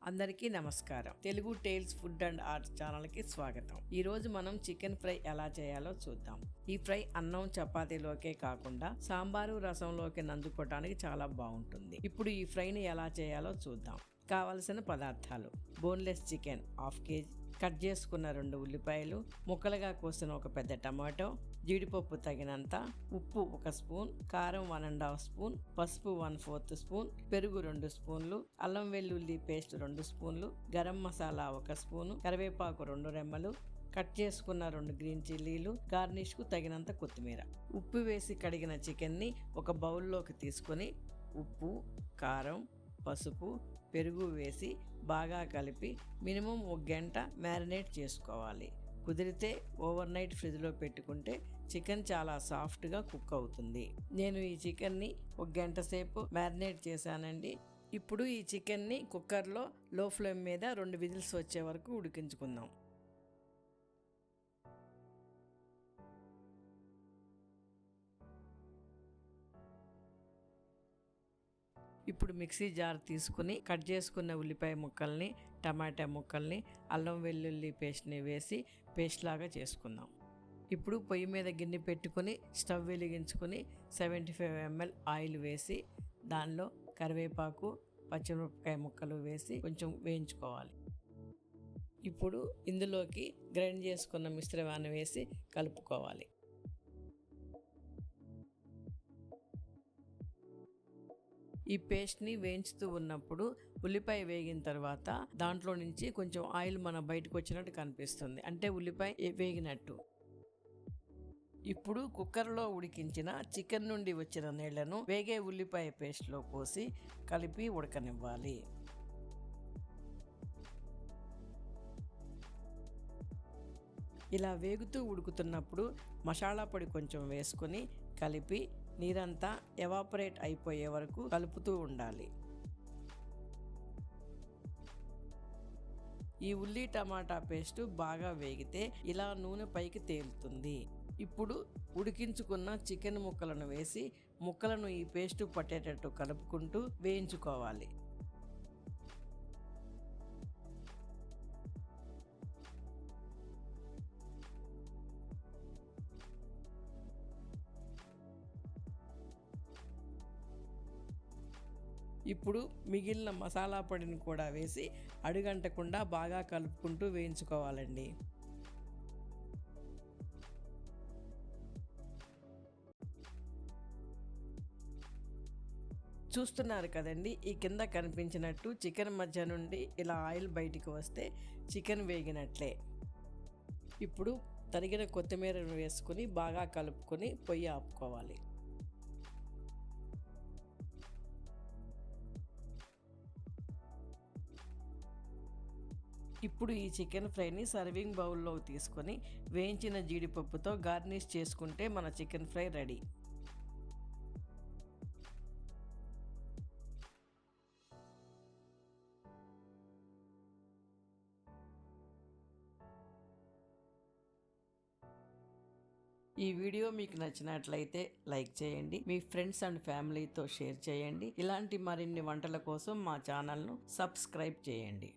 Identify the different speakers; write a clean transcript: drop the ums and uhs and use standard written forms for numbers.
Speaker 1: అందరికీ నమస్కారం. Telugu tales food and art channel కి స్వాగతం. ఈ రోజు మనం చికెన్ ఫ్రై ఎలా చేయాలో చూద్దాం. ఈ ఫ్రై అన్నం చపాతీలోకే కాకుండా సాంబారు రసంలోకి నంజుకోవటానికి చాలా బాగుంటుంది. ఇప్పుడు ఈ ఫ్రైని ఎలా చేయాలో చూద్దాం. కావలసిన పదార్థాలు: బోన్లెస్ చికెన్ 1/2 kg, కట్ చేసుకున్న 2 ఉల్లిపాయలు, ముక్కలుగా కోసిన ఒక పెద్ద టమాటో, జీడిపప్పు తగినంత, ఉప్పు 1 స్పూన్, కారం 1½ స్పూన్, పసుపు 1/4 స్పూన్, పెరుగు 2 స్పూన్లు, అల్లం వెల్లుల్లి పేస్ట్ 2 స్పూన్లు, గరం మసాలా 1 స్పూను, కరివేపాకు 2 రెమ్మలు, కట్ చేసుకున్న 2 గ్రీన్ చిల్లీలు, గార్నిష్ కు తగినంత కొత్తిమీర. ఉప్పు వేసి కడిగిన చికెన్ని ఒక బౌల్లోకి తీసుకొని ఉప్పు, కారం, పసుపు, పెరుగు వేసి బాగా కలిపి మినిమం 1 గంట మ్యారినేట్ చేసుకోవాలి. కుదిరితే ఓవర్ నైట్ ఫ్రిడ్జ్లో పెట్టుకుంటే చికెన్ చాలా సాఫ్ట్గా కుక్ అవుతుంది. నేను ఈ చికెన్ని 1 గంట సేపు మ్యారినేట్ చేశానండి. ఇప్పుడు ఈ చికెన్ని కుక్కర్లో లో ఫ్లేమ్ మీద 2 విజిల్స్ వచ్చే వరకు ఉడికించుకుందాం. ఇప్పుడు మిక్సీ జార్ తీసుకుని కట్ చేసుకున్న ఉల్లిపాయ ముక్కల్ని, టమాటా ముక్కల్ని, అల్లం వెల్లుల్లి పేస్ట్ని వేసి పేస్ట్ లాగా చేసుకుందాం. ఇప్పుడు పొయ్యి మీద గిన్నె పెట్టుకుని స్టవ్ వెలిగించుకుని 75 ml ఆయిల్ వేసి దానిలో కరివేపాకు, పచ్చిమిరపకాయ ముక్కలు వేసి కొంచెం వేయించుకోవాలి. ఇప్పుడు ఇందులోకి గ్రైండ్ చేసుకున్న మిశ్రమాన్ని వేసి కలుపుకోవాలి. ఈ పేస్ట్ని వేయించుతూ ఉన్నప్పుడు ఉల్లిపాయ వేగిన తర్వాత దాంట్లో నుంచి కొంచెం ఆయిల్ బయటకు వచ్చినట్టు కనిపిస్తుంది, అంటే ఉల్లిపాయ వేగినట్టు. ఇప్పుడు కుక్కర్లో ఉడికించిన చికెన్ నుండి వచ్చిన నీళ్లను వేగే ఉల్లిపాయ పేస్ట్లో పోసి కలిపి ఉడకనివ్వాలి. ఇలా వేగుతూ ఉడుకుతున్నప్పుడు మసాలా పొడి కొంచెం వేసుకొని కలిపి నీరంతా ఎవాపరేట్ అయిపోయే వరకు కలుపుతూ ఉండాలి. ఈ ఉల్లి టమాటా పేస్ట్ బాగా వేగితే ఇలా నూనె పైకి తేలుతుంది. ఇప్పుడు ఉడికించుకున్న చికెన్ ముక్కలను వేసి ముక్కలను ఈ పేస్ట్ పట్టేటట్టు కలుపుకుంటూ వేయించుకోవాలి. ఇప్పుడు మిగిలిన మసాలా పొడిని కూడా వేసి అడుగంటకుండా బాగా కలుపుకుంటూ వేయించుకోవాలండి. చూస్తున్నారు కదండి, ఈ కింద కనిపించినట్టు చికెన్ మధ్య నుండి ఇలా ఆయిల్ బయటికి వస్తే చికెన్ వేగినట్లే. ఇప్పుడు తరిగిన కొత్తిమీరను వేసుకుని బాగా కలుపుకొని పొయ్యి ఆపుకోవాలి. ఇప్పుడు ఈ చికెన్ ఫ్రైని సర్వింగ్ బౌల్లో తీసుకొని వేయించిన జీడిపప్పుతో గార్నిష్ చేసుకుంటే మన చికెన్ ఫ్రై రెడీ. ఈ వీడియో మీకు నచ్చినట్లయితే లైక్ చేయండి, మీ ఫ్రెండ్స్ అండ్ ఫ్యామిలీతో షేర్ చేయండి. ఇలాంటి మరిన్ని వంటల కోసం మా ఛానల్ను సబ్స్క్రైబ్ చేయండి.